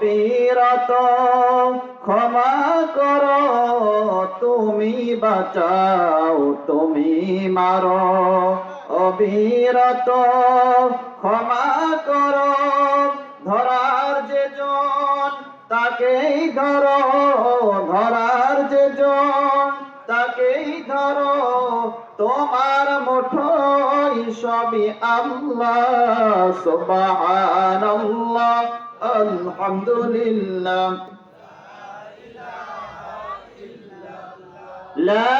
অবিরত ক্ষমা করো, তুমি বাঁচাও, তুমি মারো, অবিরত ক্ষমা করো, ধরার যে জন তাকেই ধরো, ধরার যে জন তাকেই ধরো, তোমার মুঠোয় সবই আল্লাহ, সুবহানাল্লাহ, আলহামদুলিল্লাহ, লা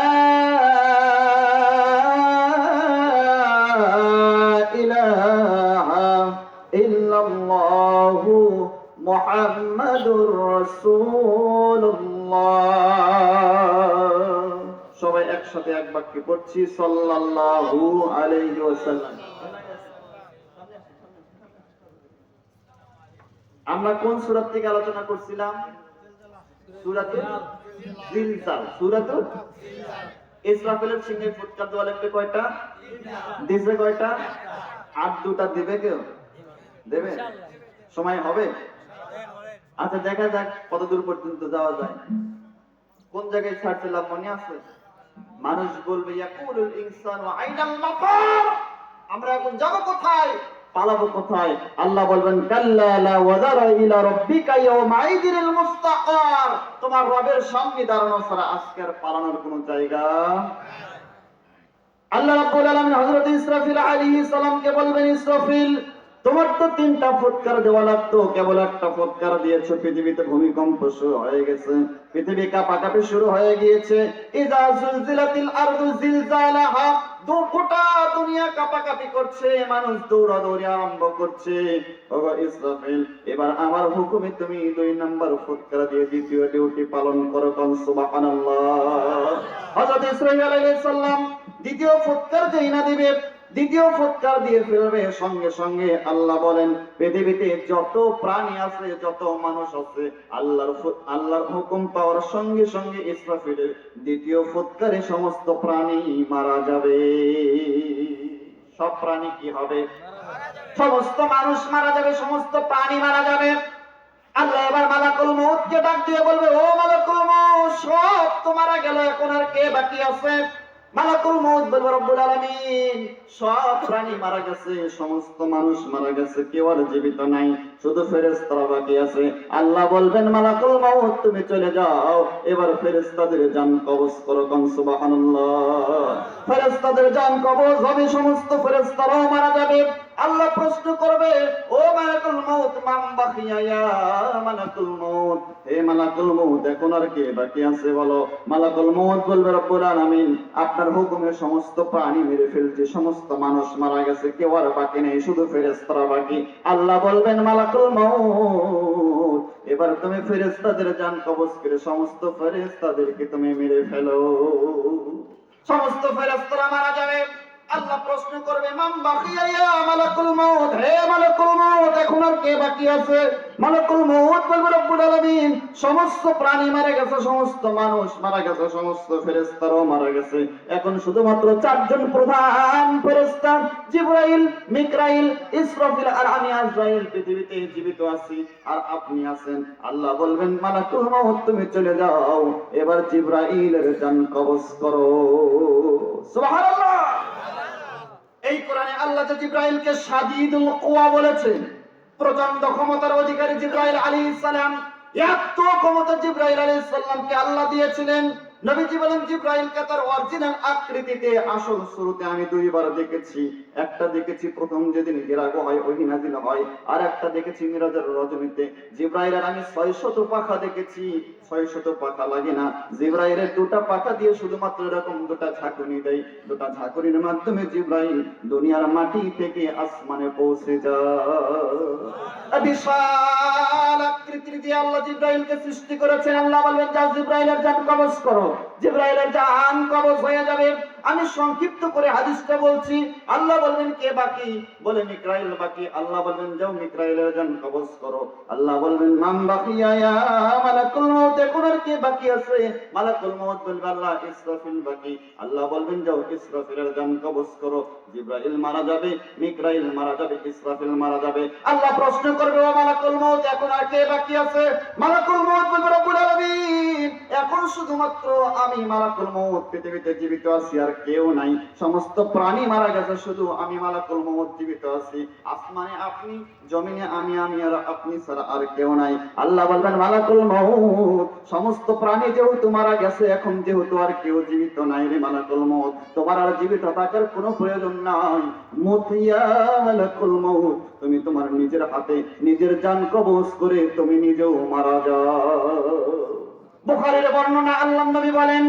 ইলাহা ইল্লাল্লাহু মুহাম্মাদুর রাসূলুল্লাহ। সবাই একসাথে এক বাক্যে পড়ছি, সাল্লাল্লাহু আলাইহি ওয়াসাল্লাম। আমরা কোন সূরা থেকে আলোচনা করছিলাম? সূরাতুল জিলজাল। সূরাতুল ইসরাফিলের সিংহে ফুৎকার দেওয়া লাগবে কয়টা? দিছে কয়টা? আর দুটা দিবে কেউ? দেবে? সময় হবে? আচ্ছা, দেখা যাক কত দূর পর্যন্ত যাওয়া যায়। কোন জায়গায় ছাড়ছিলাম মনে আছে? মানুষ বলবে ইয়াকুলুল ইনসানু আইনাল মাফার, আমরা এখন যাব কোথায়, পালাবো কোথায়? আল্লাহ বলবেন কাল্লা লা ওয়াদারা ইলা রাব্বিকা ইয়াউমাইদিনিল মুস্তাকার, তোমার রবের সামনে দাঁড়ানো ছাড়া আজকের পালানোর কোনো জায়গা। আল্লাহ রাব্বুল আলামিন হযরত ইসরাফিল আলাইহিস সালামকে বলবেন, ইসরাফিল তোমার তো তিনটা ফুৎকার দেওয়া লাগতো, কেবল একটা ফুৎকার দিয়েছো, পৃথিবীতে ভূমিকম্প শুরু হয়ে গেছে, পৃথিবী কাঁপাকাঁপি শুরু হয়ে গিয়েছে। ইযা জুলজিলাতিল আরদু জিলজালাহা, গোটা দুনিয়া কাঁপাকাঁপি করছে, মানুষ দৌড়াদৌড়ি আরম্ভ করছে। ওগো ইসরাফিল, এবার আমার হুকুমে তুমি 2 নাম্বার ফুৎকার দিয়ে দ্বিতীয় ডিউটি পালন করো। কোন সুবহানাল্লাহ। হযরত ইসরাফিল আলাইহিস সালাম দ্বিতীয় ফুৎকার যেই না দিবে, দ্বিতীয় ফুৎকার দিয়ে ফেলবে, সঙ্গে সঙ্গে আল্লাহ বলেন পৃথিবীতে যত প্রাণী আছে, যত মানুষ আছে, আল্লাহর হুকুম পাওয়ার সঙ্গে সঙ্গে ইসরাফিলের দ্বিতীয় ফুৎকারে সমস্ত প্রাণী মারা যাবে। সব প্রাণী কি হবে? সমস্ত মানুষ মারা যাবে, সমস্ত প্রাণী মারা যাবে। আল্লাহ এবার মালাকুল মউতকে ডাক দিয়ে বলবে, ও মালাকুল মউত, সব তো মারা গেল, এখন আর কে বাকি আছে? মালাকুল মউত বলবে, রব্বুল আলামিন সব প্রাণী মারা গেছে, সমস্ত মানুষ মারা গেছে, কেউ আর জীবিত নাই, শুধু ফেরেশতারা বাকি আছে। আল্লাহ বলবেন, মালাকুল মউত তুমি চলে যাও, এবার ফেরেশতাদের জান কবজ করো। কোন সুবহানাল্লাহ। ফেরেশতাদের জান কবজ হবে, সমস্ত ফেরেশতারাও মারা যাবে। আল্লাহ প্রশ্ন করবে, ও মালাকুল মউত মান বাকিয়া, ইয়া মালাকুল মউত, হে মালাকুল মউত এখন আর কে বাকি আছে বলো? মালাকুল মউত বলবে, রব্বুল আলামিন আপনার হুকুমে সমস্ত প্রাণী মেরে ফেলছে, সমস্ত মানুষ মারা গেছে, কেউ আর বাকি নেই, শুধু ফেরেশতারা বাকি। আল্লাহ বলবেন, মালাকুল মউত এবার তুমি ফেরেশতাদের জান কবজ করে সমস্ত ফেরেশতাদেরকে তুমি মেরে ফেলো। সমস্ত ফেরেশতারা মারা যাবে। আল্লাহ প্রশ্ন করবে, মান বাকিয়া, ইয়া মালাকুল মউত, হে মালাকুল মউত এখন আর কে বাকি আছে? মালাকুল মউত বলবে, রব্বুল আলামিন সমস্ত প্রাণী মারা গেছে, সমস্ত মানুষ মারা গেছে, সমস্ত ফেরেশতারাও মারা গেছে, এখন শুধুমাত্র 4 জন প্রধান ফেরেশতা জিবরাইল, মিকাইল, ইসরাফিল আর আমি আজরাইল পৃথিবীতে জীবিত আছি, আর আপনি আছেন। আল্লাহ বলবেন, মালাকুল মউত তুমি চলে যাও, এবার জিবরাইলের জান কবজ করো। সুবহানাল্লাহ। এই কোরআনে আল্লাহ যে জিবরাইলকে শাদীদুল কুওয়া বলেছেন, প্রচন্ড ক্ষমতার অধিকারী জিবরাইল আলাইহিস সালাম, এত ক্ষমতা জিবরাইল আলাইহিস সালামকে আল্লাহ দিয়েছিলেন। নবীজি বলেন, জিবরাইলকে তার অরিজিনাল আকৃতিতে আসল শুরুতে আমি 2 বার দেখেছি। একটা দেখেছি প্রথম যেদিন হিরা গুহায় ওহী নাযিল হয়, আর একটা দেখেছি মিরাজের রজনীতে। জিবরাইলের আমি 600 পাখা দেখেছি। 600 পাখা লাগে না, জিবরাইলের 2টা পাখা দিয়ে শুধুমাত্র এরকম 2টা ঝাঁকুনি দেয়, 2টা ঝাঁকুনির মাধ্যমে জিবরাইল দুনিয়ার মাটি থেকে আসমানে পৌঁছে যায়। বিশাল আকৃতির দিয়ে আল্লাহ জিবরাইলকে সৃষ্টি করেছেন। আল্লাহ বলবেন, যাও জিবরাইলের জান কবজ করো। জিবরাইলের জান কবজ হয়ে যাবে। আমি সংক্ষিপ্ত করে হাদিসটা বলছি। আল্লাহ বলবেন কে বাকি? বলে মিকরাইল বাকি। আল্লাহ বলবেন যাও মিকরাইলের জান কবজ করো। আল্লাহ বলবেন মান বাকিয়া ইয়া মালাকুল মউত, এখন আর কে বাকি আছে? মালাকুল মউত বলবে আল্লাহ ইসরাফিল বাকি। আল্লাহ বলবেন যাও ইসরাফিলের জান কবজ করো। জিবরাইল মারা যাবে, মিকরাইল মারা যাবে, ইসরাফিল মারা যাবে। আল্লাহ প্রশ্ন করবে ও মালাকুল মউত, এখন আর কে বাকি আছে? মালাকুল মউত বলবে রব্বুল আলামিন, এখন শুধুমাত্র আমি মালাকুল মউত পৃথিবীতে জীবিত আছি, আর কেউ নাই। সমস্ত প্রাণী মারা গেছে, শুধু আমি মালাকুল মউত জীবিত আছি। আসমানে আপনি, জমিনে আমি আর আপনি ছাড়া আর কেউ নাই। আল্লাহ বলবেন মালাকুল মউত, সমস্ত প্রাণী যেহেতু মারা গেছে, এখন যেহেতু আর কেউ জীবিত নাই রে মালাকুল মউত, তোমার আর জীবিত থাকার কোনো প্রয়োজন নাই। মুতিয়া মালাকুল মউত, তুমি তোমার নিজের হাতে নিজের জান কবজ করে তুমি নিজেও মারা যাও। বুখারীর বর্ণনা, আল্লাহ নবী বলেন,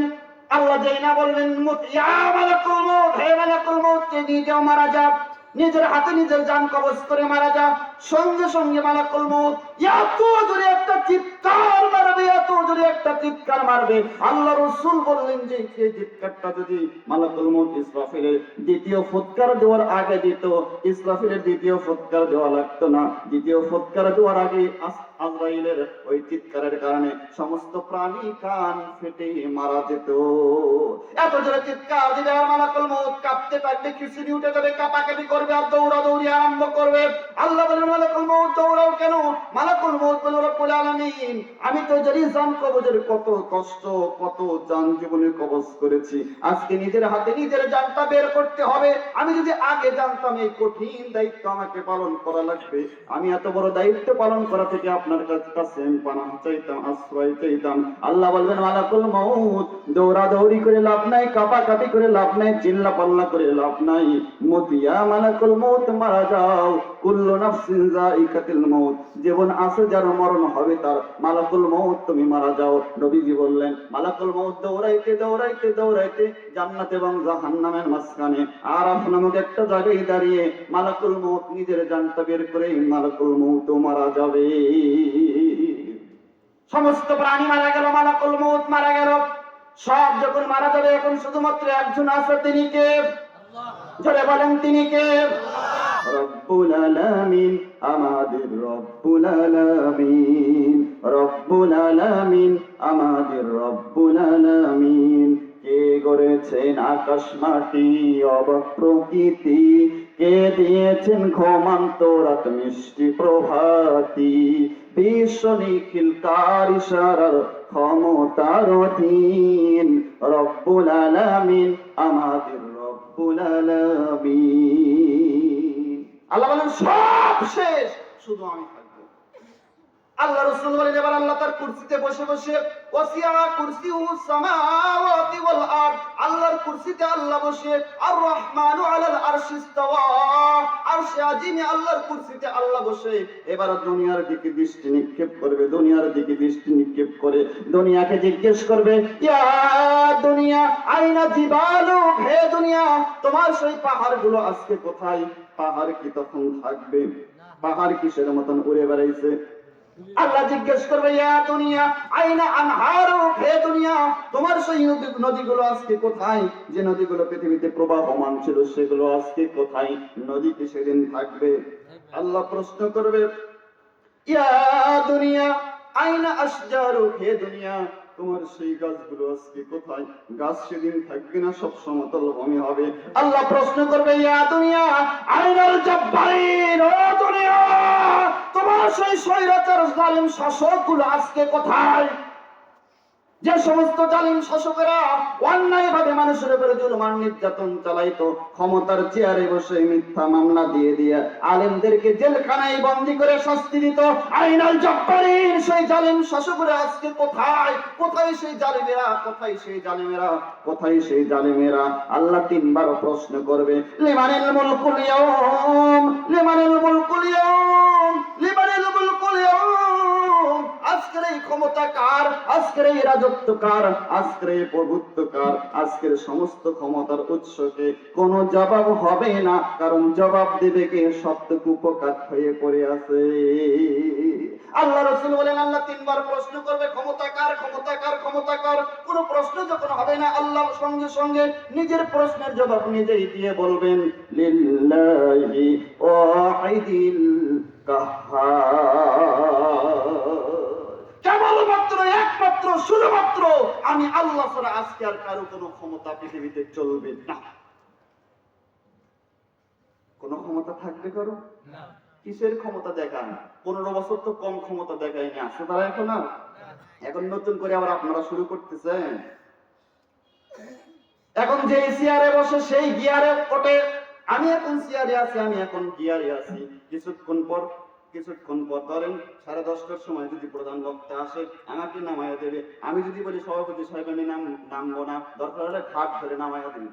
আল্লাহ যেই না বলবেন মুতিয়া মালাকুল মউত, হে মালাকুল মউত কে নিজেও মারা যাও, নিজের হাতে নিজের জান কবজ করে মারা যাও, সঙ্গে সঙ্গে মালাকুল মউত এত জোরে একটা চিৎকার মারবে, এত জোরে একটা চিৎকার মারবে। আল্লাহ রাসূল বললেন যে এই চিৎকারটা যদি মালাকুল মউত ইসরাফিলের দ্বিতীয় ফুৎকার দেওয়ার আগে দিত, ইসরাফিলের দ্বিতীয় ফুৎকার দেওয়া লাগতো না। দ্বিতীয় ফুৎকার দেওয়ার আগে আজরাইলের ওই চিৎকারের কারণে সমস্ত প্রাণী কান ফেটে মারা যেত। এত জোরে চিৎকার দিবে আর মালাকুল মউত কাঁপতে থাকবে, খিচুড়ি উঠে যাবে, কাঁপাকাঁপি করবে আর দৌড়াদৌড়ি আরম্ভ করবে। আল্লাহ বলেন মালাকুল মউত দৌড়াও কেন? মালাকুল মউত বলে রব্বুল আলামিন, আমি তো জানি জান কবজের কত কষ্ট, কত জান জীবনে কবজ করেছি, আজকে নিজের হাতে নিজের জানটা বের করতে হবে। আমি যদি আগে জানতাম এই কঠিন দায়িত্ব আমাকে পালন করা লাগবে, আমি এত বড় দায়িত্ব পালন করা থেকে আপনার কাছে আমি পানাহ চাইতাম, আশ্রয় চাইতাম। আল্লাহ বলবেন মালাকুল মউত দৌড়াদৌড়ি করে লাভ নাই, কাঁপাকাঁপি করে লাভ নাই, চিল্লা পাল্লা করে লাভ নাই। মুতিয়া মালাকুল মউত মারা যাও। কুল্লু নাফসিন যায়িকাতুল মউত, জীবন আছে যার মরণ হবে তার। মালাকুল মউত তুমি মারা যাও। নবীজি বললেন মালাকুল মউত দৌড়াইতে দৌড়াইতে দৌড়াইতে জান্নাত এবং জাহান্নামের মাঝখানে আরাফ নামক একটা জায়গায় দাঁড়িয়ে মালাকুল মউত নিজের জানটা বের করে মালাকুল মউত মারা যাবে। সমস্ত প্রাণী মারা গেল, মালাকুল মউত মারা গেল। সব যখন মারা যাবে, এখন শুধুমাত্র একজন আছে, তিনি কে? জোরে বলেন তিনি কে? রব্বুল আলামিন, আমাদের রব্বুল আলামিন, রব্বুল আলামিন, আমাদের রব্বুল আলামিন। কে গড়েছেন আকাশ মাটি অবাক প্রকৃতি, কে দিয়েছেন ঘুমান্ত রাত মিষ্টি প্রভাতি, বিশ্ব নিখিল তার ইশারার ক্ষমতার অধীন। রব্বুল আলামিন, আমাদের রব্বুল আলামিন। আল্লাহ বলেন সব শেষ, শুধু আমি থাকবো। আল্লাহ রাসূল বলেন এবার আল্লাহ তার কুরসিতে বসে বসে, ওয়াসিয়া কুরসিউস সামাওয়াতি ওয়াল আরদ, আল্লাহর কুরসিতে আল্লাহ বসে, আর রহমানু আলাল আরশি ইস্তাওয়া, আরশে আজিমে আল্লাহর কুরসিতে আল্লাহ বসে। এবার দুনিয়ার দিকে দৃষ্টি নিক্ষেপ করবে, দুনিয়ার দিকে দৃষ্টি নিক্ষেপ করে দুনিয়াকে জিজ্ঞেস করবে, ইয়া দুনিয়া আইনা জিবালু, হে দুনিয়া তোমার সেই পাহাড়গুলো আজকে কোথায়? পাহাড় কি তখন থাকবে? পাহাড় কিসের মতন উড়ে বেড়াইছে? আল্লাহ জিজ্ঞেস করবে, ইয়া দুনিয়া আইনা আনহারু, হে দুনিয়া তোমার সেই নদীগুলো আজকে কোথায়? যে নদীগুলো পৃথিবীতে প্রবাহমান ছিল সেগুলো আজকে কোথায়? নদী কি সেদিন থাকবে? আল্লাহ প্রশ্ন করবে, ইয়া দুনিয়া আইনা আশজারু, হে দুনিয়া তোমার সেই গাছগুলো আজকে কোথায়? গাছ সেদিন থাকবে না, সব সমতল ভূমি হবে। আল্লাহ প্রশ্ন করবে, ইয়া দুনিয়া আইনাল জাব্বারিন, ও দুনিয়া তোমার সেই স্বৈরাচার জালিম শাসকগুলো আজকে কোথায়? যে সমস্ত জালিম শাসকেরা অন্যায়ভাবে মানুষের উপরে জুলুম আর নির্যাতন চালাইতো, ক্ষমতার চেয়ারে বসে মিথ্যা মামলা দিয়ে দিয়ে আলেমদেরকে জেলখানায় বন্দী করে শাস্তি দিত, আইনাল জাব্বারিন সেই জালিম শাসকরা আজকে কোথায়? কোথায় সেই জালিমেরা? কোথায় সেই জালিমেরা? কোথায় সেই জালিমেরা? আল্লাহ তিনবার প্রশ্ন করবে, লিমানিল মুলকুল ইয়াউম, লিমানিল মুলকুল ইয়াউম, লিমানিল মুলকুল ইয়াউম, আজকের এই ক্ষমতা কার? আজকের এই রাজত্ব কার? আজকের এই প্রভুত্ব কার? আজকের সমস্ত ক্ষমতার উৎসকে কোনো জবাব হবে না, কারণ জবাব দেবে কে? সবটুকু কুপকাত হয়ে পড়ে আছে। আল্লাহ রাসূল বলেন আল্লাহ তিনবার প্রশ্ন করবে ক্ষমতা কার, ক্ষমতা কার, ক্ষমতা কার। কোন প্রশ্ন যখন হবে না আল্লাহ সঙ্গে সঙ্গে নিজের প্রশ্নের জবাব নিজেই দিয়ে বলবেন লিল্লাহি ওয়াহিদিল কাহ্হার। কেবলমাত্র একমাত্র শুধুমাত্র আমি আল্লাহ ছাড়া আজকে আর কারো কোনো ক্ষমতা পৃথিবীতে চলবে না। কোন ক্ষমতা থাকবে কারো না। কিসের ক্ষমতা দেখান? 15 বছর তো কম ক্ষমতা দেখায়নি, আছে তারা এখন আর? এখন নতুন করে আবার আপনারা শুরু করতেছেন। এখন যে চেয়ারে বসে সেই গিয়ারে ওঠে। আমি এখন চেয়ারে আছি, আমি এখন গিয়ারে আছি। কিছুক্ষণ পর ধরেন 10:30টার সময় যদি প্রধান বক্তা আসে আমাকে নামাইয়া দেবে। আমি যদি বলি সভাপতি সাহেব আমি নামবো না, দরকার হলে ঘাট ধরে নামাইয়া দেবে।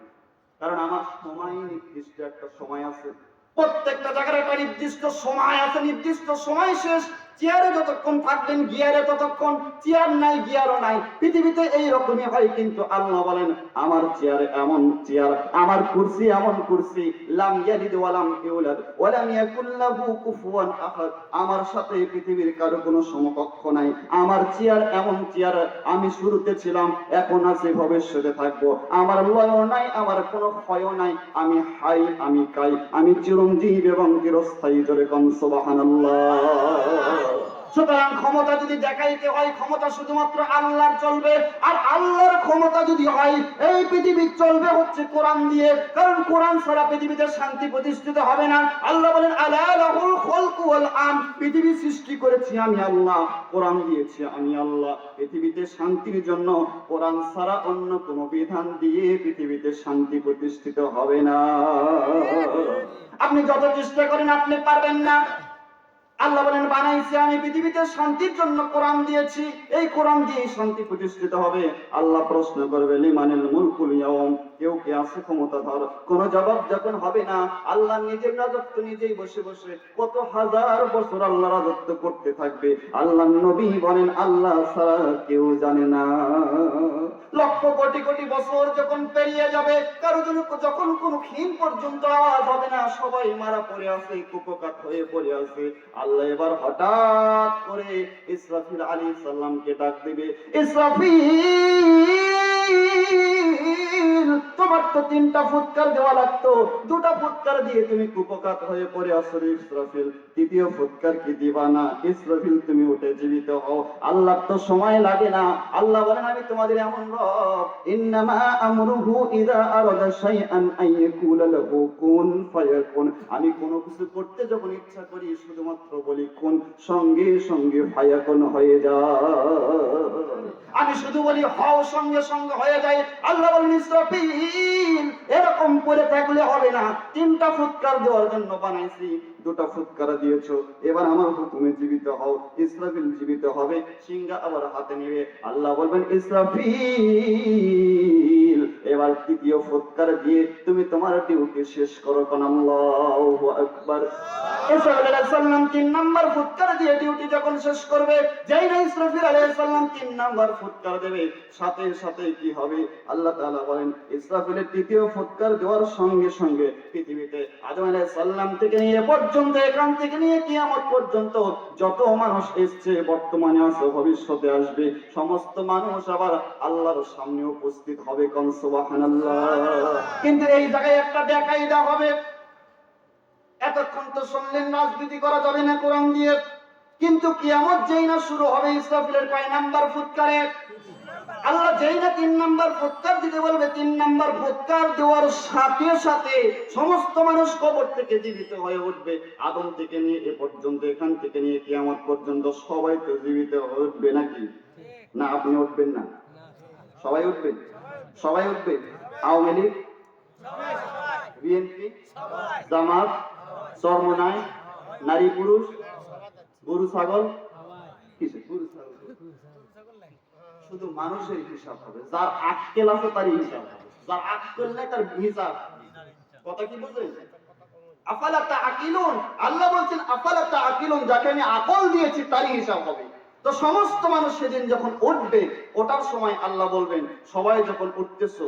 কারণ আমার সময় নির্দিষ্ট একটা সময় আছে, প্রত্যেকটা জায়গার একটা নির্দিষ্ট সময় আছে, নির্দিষ্ট সময় শেষ। চেয়ারে যতক্ষণ থাকবেন গিয়ারে ততক্ষণ, চেয়ার নাই গিয়ারও নাই। পৃথিবীতে এই রকমই হয়, কিন্তু আল্লাহ বলেন আমার চেয়ার এমন চেয়ার, আমার কুরসি এমন কুরসি, লাম ইয়ালিদ ওয়া লাম ইউলাদ ওয়া লাম ইয়াকুল লাহু কুফুয়ান আহাদ। আমার সাথে পৃথিবীর কারো কোনো সমকক্ষ নাই। আমার চেয়ার এমন চেয়ার, আমি শুরুতে ছিলাম, এখন আছি, ভবিষ্যতে থাকবো। আমার লয়ও নাই, আমার কোনো ক্ষয়ও নাই। আমি হাই, আমি কাই, আমি চিরঞ্জীব এবং চিরস্থায়ী। জোরে কোন সুবহানাল্লাহ। সুতরাং ক্ষমতা যদি দেখাইতে হয়, ক্ষমতা শুধুমাত্র আল্লাহর চলবে। আর আল্লাহর ক্ষমতা যদি হয়, এই পৃথিবী চলবে হচ্ছে কোরআন দিয়ে। কারণ কোরআন ছাড়া পৃথিবীতে শান্তি প্রতিষ্ঠিত হবে না। আল্লাহ বলেন আলা লাহুল খালকু ওয়াল আমর, পৃথিবী সৃষ্টি করেছি আমি আল্লাহ, কোরআন দিয়েছি আমি আল্লাহ। পৃথিবীতে শান্তির জন্য কোরআন ছাড়া অন্য কোনো বিধান দিয়ে পৃথিবীতে শান্তি প্রতিষ্ঠিত হবে না। আপনি যত চেষ্টা করেন আপনি পারবেন না। আল্লাহ বলেন বানাইছি আমি পৃথিবীতে শান্তির জন্য, কোরআন দিয়েছি, এই কোরআন দিয়ে শান্তি প্রতিষ্ঠিত হবে। আল্লাহ প্রশ্ন করবে লিমানিল মুলকুল ইয়াউম, কেউ কে আছে ক্ষমতাধর? কোন জবাব যখন হবে না, আল্লাহ নিজের রাজত্ব নিজেই বসে বসে কত হাজার বছর আল্লাহ রাজত্ব করতে থাকবে। আল্লাহ নবী বলেন আল্লাহ ছাড়া কেউ জানে না। লক্ষ কোটি কোটি বছর যখন পেরিয়ে যাবে, কারো জন্য যখন কোনো ক্ষীণ পর্যন্ত আওয়াজ হবে না, সবাই মারা পড়ে আছে, কুপকাত হয়ে পড়ে আছে। আল্লাহ এবার হঠাৎ করে ইসরাফিল আলাইহিস সালামকে ডাক দিবে, ইসরাফিল তোমার তো 3টা ফুৎকার দেওয়া লাগতো, 2টা ফুৎকার দিয়ে তুমি কুপকাত হয়ে পড়ে আছো রে ইসরাফিল, 3য় ফুৎকার কি দিবা না? ইসরাফিল তুমি উঠে জীবিত হও, আল্লাহর তো সময় লাগে না। আল্লাহ বলেন আমি তোমাদের এমন রব, ইন্নামা আমরুহু ইযা আরাদা শাইআন আইয়াকুলা লাহু কুন ফায়াকুন। আমি কোনো কিছু করতে যখন ইচ্ছা করি শুধুমাত্র বলি কুন, সঙ্গে সঙ্গে ফায়াকুন হয়ে যায়। আমি শুধু বলি হও, সঙ্গে সঙ্গে হয়ে যায়। আল্লাহ বলেন ইসরাফিল এরকম করে থাকলে হবে না, 3টা ফুৎকার দেওয়ার জন্য বানাইছি, 2টা ফুৎকার দিয়েছো, এবার আমার হুকুমে জীবিত হও। ইসরাফিল জীবিত হবে, সিংহা আবার হাতে নেবে। আল্লাহ বলবেন ইসরাফিল এবার 3য় ফুৎকার দিয়ে তুমি তোমার ডিউটি শেষ করো। কোন আল্লাহু আকবার। ইসরাফিল আলাইহিস সালাম 3 নাম্বার ফুৎকার দিয়ে ডিউটি যখন শেষ করবে, যেই না ইসরাফিল আলাইহিস সালাম 3 নাম্বার ফুৎকার দেবে, সাথে সাথে কি হবে? আল্লাহ তাআলা বলেন ইসরাফিলের 3য় ফুৎকার দেওয়ার সঙ্গে সঙ্গে পৃথিবীতে আদম আলাইহিস সালাম থেকে নিয়ে পর্যন্ত, এখান থেকে নিয়ে কিয়ামত পর্যন্ত যত মানুষ এসেছে, বর্তমানে আছে, ভবিষ্যতে আসবে, সমস্ত মানুষ আবার আল্লাহর সামনে উপস্থিত হবে। কোন সুবহানাল্লাহ। কিন্তু এই জায়গায় একটা বেকায়দা হবে। এতক্ষণ তো শুনলেন রাজনীতি করা যাবে না কোরআন দিয়ে, কিন্তু কিয়ামত যেই না শুরু হবে ইসরাফিলের কয় নাম্বার ফুৎকারে, আল্লাহ যেই না 3 নাম্বার ফুৎকার দিতে বলবে, 3 নাম্বার ফুৎকার দেওয়ার সাথে সাথে সমস্ত মানুষ কবর থেকে জীবিত হয়ে উঠবে। আদম থেকে নিয়ে এ পর্যন্ত, এখান থেকে নিয়ে কিয়ামত পর্যন্ত সবাই তো জীবিত হয়ে উঠবে নাকি? না আপনি উঠবেন না? সবাই উঠবে, সবাই উঠবে। আওয়ামী লীগ, বিএনপি, জামাত, চরমনাই, নারী পুরুষ, গরু ছাগল, কিছু গরু ছাগল শুধু মানুষের হিসাব হবে। যার আক্কেল আছে তারই হিসাব হবে, যার আক্কেল নাই তার হিসাব। কথা কি বুঝলেন? আফালা তাআকিলুন, আল্লাহ বলছেন আফালা তাআকিলুন, যাকে আমি আকল দিয়েছি তারই হিসাব হবে। তো সমস্ত মানুষ সেদিন যখন উঠবে, ওঠার সময় আল্লাহ বলবেন সবাই যখন উঠতেছো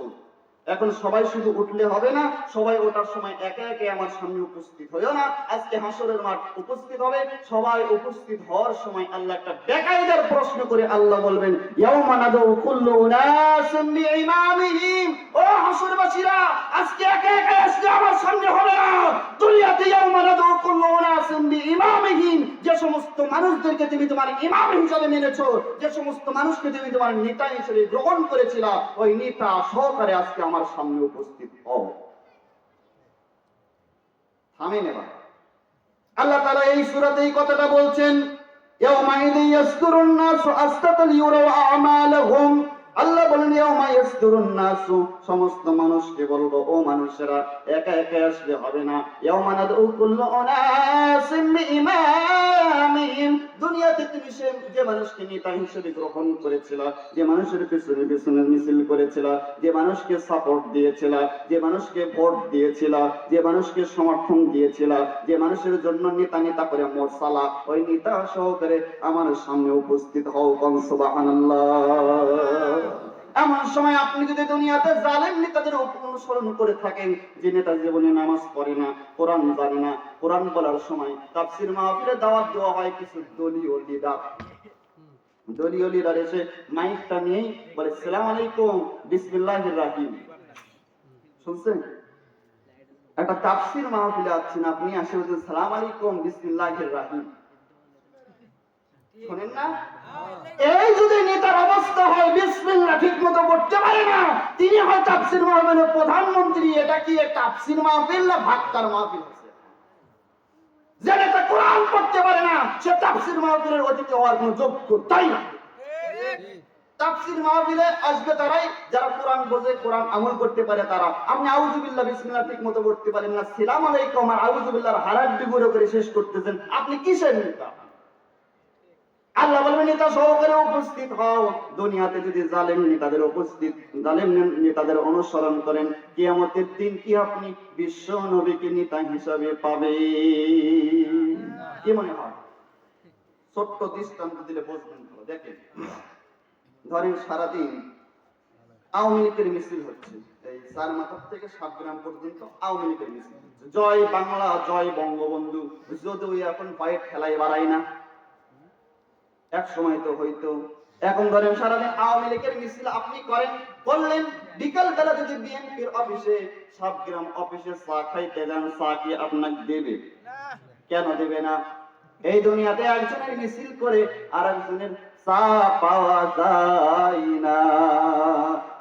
এখন সবাই শুধু উঠলে হবে না, সবাই ওঠার সময় একে একে আমার সামনে উপস্থিত হয়েও না। আজকে হাসরের মাঠ উপস্থিত হবে, সবাই উপস্থিত হওয়ার সময় আল্লাহ একটা বেকায়দার প্রশ্ন করে আল্লাহ বলবেন, ইয়াউমা নাদউ কুল্লু উনাসিন বিইমামিহিম, ও হাসরবাসীরা আজকে একে একে আসলে আমার সামনে হবে না। দুনিয়াতে ইয়াউমা নাদউ কুল্লু উনাসিন বিইমামিহিম, যে সমস্ত মানুষদেরকে তুমি তোমার ইমাম হিসেবে মেনেছো, যে সমস্ত মানুষকে তুমি তোমার নেতা হিসেবে গ্রহণ করেছিলা, ওই নেতা সহকারে আজকে আমার সামনে উপস্থিত হও। থামেন এবার। আল্লাহ তাআলা এই সূরাতে এই কথাটা বলছেন, ইয়াউমাইযি ইয়াসদুরুন নাসু আসতাতাল ইউরা আমালাহুম। আল্লাহ বলেন ইয়াউমা ইয়াসদুরুন নাসু, সমস্ত মানুষকে বলবো, ও মানুষেরা একা একা আসলে হবে না। ইয়াউমা নাদউ কুল্লু উনাসিন বিইমামিহিম, দুনিয়াতে তুমি যে মানুষকে নেতা হিসেবে গ্রহণ করেছিল, যে মানুষের পিছনে পিছনে মিছিল করেছিল, যে মানুষকে সাপোর্ট দিয়েছিল, যে মানুষকে ভোট দিয়েছিল, যে মানুষকে সমর্থন দিয়েছিল, যে মানুষের জন্য নেতা নেতা করে মরসালা, ওই নেতা সহকারে আমার সামনে উপস্থিত হও। সুবহানাল্লাহ। এমন সময় আপনি যদি দুনিয়াতে জালেম নেতাদের অনুসরণ করে থাকেন, যে নেতা জীবনে নামাজ পড়ে না, কোরআন জানে না, কোরআন বলার সময় তাফসীর মাহফিলে দাওয়াত দেওয়া হয় কিছু দলীয় লিডার এসে মাইকটা নিয়ে বলে, আসসালামু আলাইকুম বিসমিল্লাহির রাহিম। শুনছেন? একটা তাফসীর মাহফিলে আছেন, আপনি আসে বলছেন আসসালামু আলাইকুম বিসমিল্লাহির রাহিম। শুনেন না? এই যদি নেতার অবস্থা হয়, বিসমিল্লাহ ঠিকমতো পড়তে পারে না, তিনি হয় তাফসীর মাহফিলের প্রধানমন্ত্রী। এটা কি তাফসীর মাহফিল না ভাক্কার মাহফিল? যে নেতা কোরআন পড়তে পারে না, সে তাফসীর মাহফিলের অতিথি হওয়ার কোনো যোগ্যতাই না। তাফসীর মাহফিলে আসবে তারাই যারা কোরআন বোঝে, কোরআন আমল করতে পারে তারা। আপনি আউযুবিল্লাহ বিসমিল্লাহ ঠিকমতো পড়তে পারেন না, আসসালামু আলাইকুম আর আউযুবিল্লাহর হারাড্ডি গুঁড়ো করে শেষ করতেছেন, আপনি কিসের নেতা? আল্লাহ বলবেন নেতা সহকারে উপস্থিত হও। দুনিয়াতে যদি জালেম নেতাদের অনুসরণ করেন, কিয়ামতের দিন কি আপনি বিশ্ব নবীকে নেতা হিসাবে পাবেন? কি মনে হয়? ছোট্ট দৃষ্টান্ত দিলে বুঝবেন। দেখেন, ধরেন সারাদিন আওয়ামী লীগের মিছিল হচ্ছে, এই 4 মাথা থেকে 7 গ্রাম পর্যন্ত আওয়ামী লীগের মিছিল হচ্ছে, জয় বাংলা জয় বঙ্গবন্ধু। যদিও এখন ভয়ে ঠেলাই বাড়াই না, এক সময় তো হইতো। এখন ধরেন সারাদিন আওয়ামী লীগের মিছিল আপনি করলেন, বিকাল বেলা যদি বিএনপির অফিসে 7 গ্রাম অফিসে চা খাইতে যান, চা কি আপনাকে দেবে? কেন দেবে না? এই দুনিয়াতে একজনের মিছিল করে আর একজনের চা পাওয়া যায় না।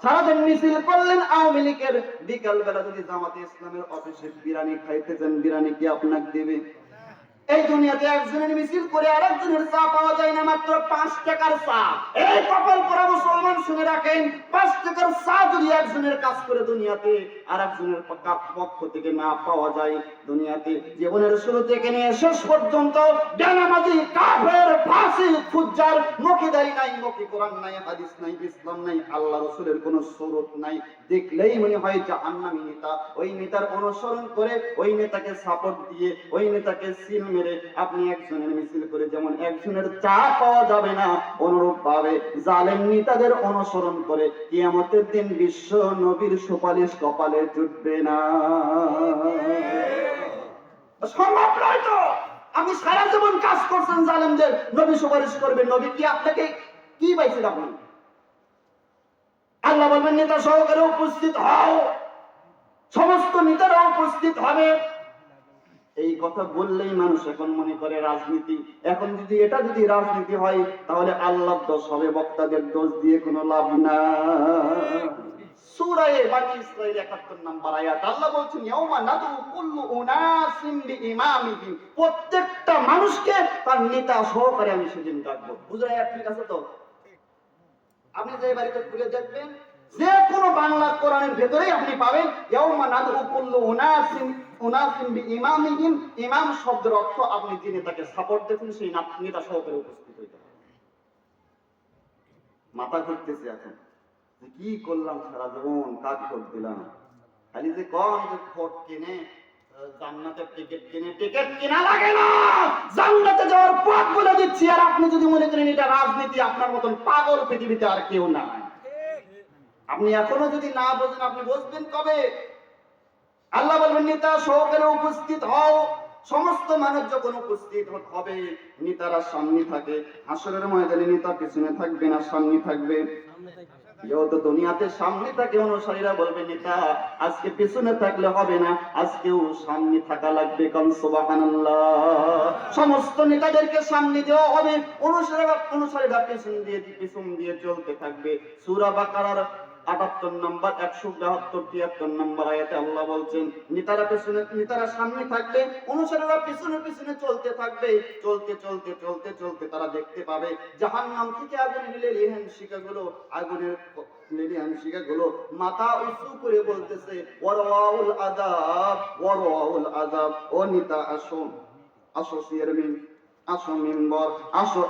সারাদিন মিছিল করলেন আওয়ামী লীগের, বিকাল বেলা যদি জামাতে ইসলামের অফিসে বিরিয়ানি খাইতে যান, বিরিয়ানি কি আপনাকে দেবে? এই দুনিয়াতে একজনের মিছিল করে আর একজনের চা পাওয়া যায় না, মাত্র 5 টাকার চা। এই কপাল পোড়া মুসলমান শুনে রাখেন, 5 টাকার চা যদি একজনের কাজ করে দুনিয়াতে আর একজনের পক্ষ থেকে না পাওয়া যায়, দুনিয়াতে জীবনের শুরু থেকে নিয়ে শেষ পর্যন্ত বেনামাজি কাফের ফাসিক ফুজ্জার, মুখে দাড়ি নাই, মুখে কোরআন নাই, হাদিস নাই, ইসলাম নাই, আল্লাহ রাসূলের কোনো সুরত নাই, দেখলেই মনে হয় জাহান্নামী নেতা। ওই নেতার অনুসরণ করে, ওই নেতাকে সাপোর্ট দিয়ে, ওই নেতাকে সিল মেরে আপনি একজনের মিছিল করে যেমন একজনের চা পাওয়া যাবে না, অনুরূপ ভাবে জালেম নেতাদের অনুসরণ করে কিয়ামতের দিন বিশ্ব নবীর সুপারিশ কপালে জুটবে না। সম্ভব নয় তো। আপনি সারা জীবন কাজ করছেন, জালেমদের নবী সুপারিশ করবেন, নবী কি আপনাকে কি পাইছেন আপনি? আল্লাহ বলবেন নেতা সহকারে উপস্থিত হও, সমস্ত নেতারা উপস্থিত হবে। এই কথা বললেই মানুষ এখন মনে করে রাজনীতি। এখন যদি এটা যদি রাজনীতি হয়, তাহলে আল্লাহর দোষ হবে, বক্তাদের দোষ দিয়ে কোনো লাভ না। সূরা বানী ইসরাঈল 71 নম্বর আয়াত আল্লাহ বলছেন, ইয়াউমা নাদউ কুল্লু উনাসিন বিইমামিহিম, প্রত্যেকটা মানুষকে তার নেতা সহকারে আমি সেদিন ডাকবো। বুঝায় ঠিক আছে তো? আপনি যে বাড়িতে খুলে দেখবেন, যে কোনো বাংলা কোরআনের ভেতরেই আপনি পাবেন ইয়াউমা নাদউ কুল্লু উনাসিন বিইমামিহিম। ইমাম শব্দের অর্থ আপনি যে নেতাকে সাপোর্ট দেখুন, সেই নেতা সহকারে উপস্থিত হইতে হবে। মাথা ঘুরতেছে এখন, যে কি করলাম সারা জীবন, কাজ ভোট দিলাম, খালি যে কোন যে ভোট কিনে জান্নাতের টিকিট কিনে, টিকিট কিনা লাগে না, জান্নাতে যাওয়ার পথ বলে দিচ্ছি। আর আপনি যদি মনে করেন এটা রাজনীতি, আপনার মতন পাগল পৃথিবীতে আর কেউ নাই। আপনি এখনো যদি না বোঝেন, আপনি বুঝবেন কবে? আল্লাহ বলবেন নেতা সহকারে উপস্থিত হও। সমস্ত মানুষ যখন উপস্থিত হবে, নেতারা সামনে থাকে, হাসরের ময়দানে নেতা পিছনে থাকবে না, সামনে থাকবে। যেহেতু দুনিয়াতে সামনে থাকে, অনুসারীরা বলবে নেতা আজকে পিছনে থাকলে হবে না, আজকেও সামনে থাকা লাগবে। কাম সুবহানাল্লাহ। সমস্ত নেতাদেরকে সামনে দেওয়া হবে, অনুসারীরা পিছন দিয়ে চলতে থাকবে। সূরা বাকারার ৭৮ নম্বর, ১৭২ ৭৩ নম্বর আয়াতে আল্লাহ বলছেন নেতারা সামনে থাকবে, অনুসারীরা পিছনে পিছনে চলতে থাকবে। চলতে চলতে চলতে চলতে তারা দেখতে পাবে জাহান্নাম থেকে আগুনের লেলিহান শিখাগুলো মাথা উঁচু করে বলতেছে ওয়ারাউল আযাব, ওয়ারাউল আযাব। ও নেতা আসো, আসো চেয়ারম্যান, আসো মেম্বার, আসো